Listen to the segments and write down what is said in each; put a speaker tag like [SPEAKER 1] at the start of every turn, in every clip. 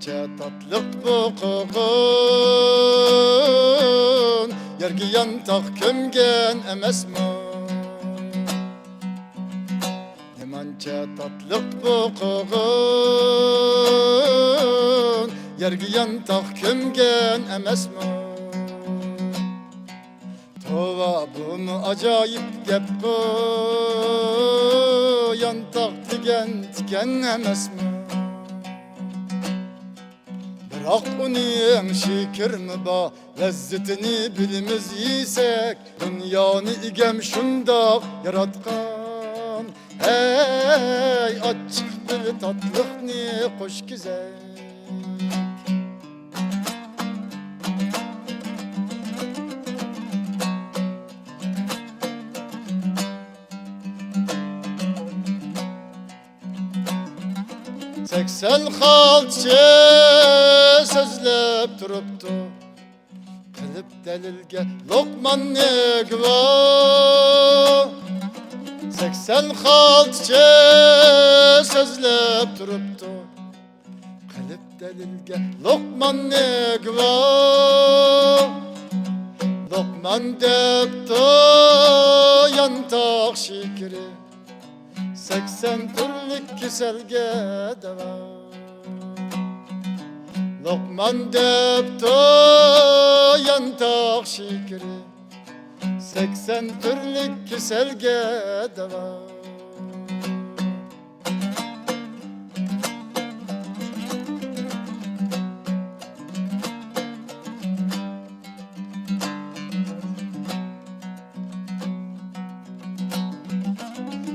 [SPEAKER 1] Nemança tatlık bu kokun, yergi yantak kömgen emesmi? Nemança tatlık bu kokun, yergi yantak kömgen emesmi? Tova bunu acayip gep bu, yantak tiken emesmi? Bırak onun şeker mi ba, lezzetini bilimiz yesek, dünyanı igem şunda yaratkan. Hey açık bir tatlık ne hoş güzel. Seksen halçı sözlep duruptu, kılıp delilge Lokman ne güva. Seksen halçı sözlep duruptu, kılıp delilge Lokman ne güva. Lokman deptu yantak şekeri, 80 türlük keselge deva. Lokman deptu yantak şekeri, 80 türlük keselge deva.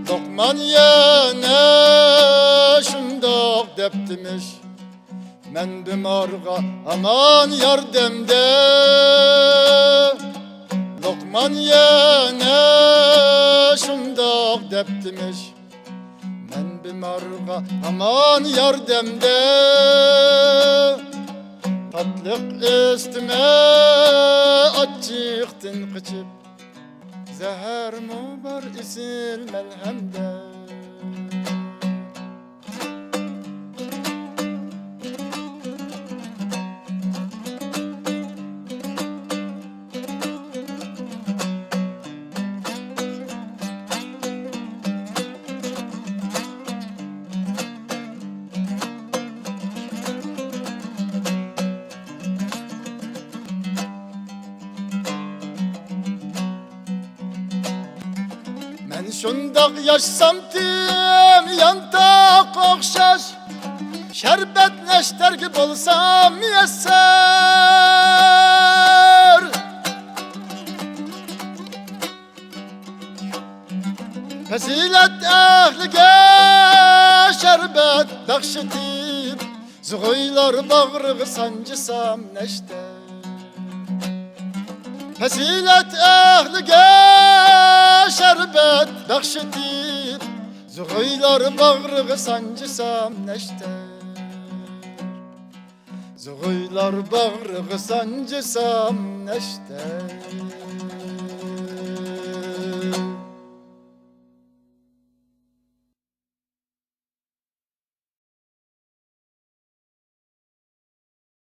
[SPEAKER 1] Lokman yine şundak deptimiş, men bimarga aman yardımde. Lokman yine şundak deptimiş, men bimarga aman yardımde. Tatlık üstüme açıktın kıçıp, zehir mu var isil melhemde. Men şundak yaşsam tim yantak okşaş, şerbet neşter gibi olsam yeser. Fazilet ehlige şerbet bekşetip, zuguylar bağrığı sancısam neşter. Fazilet ehlige şerbet bekşetip, zuguylar bağrığı sancısam neşter. Zuguylar bağrığı sancısam neşter.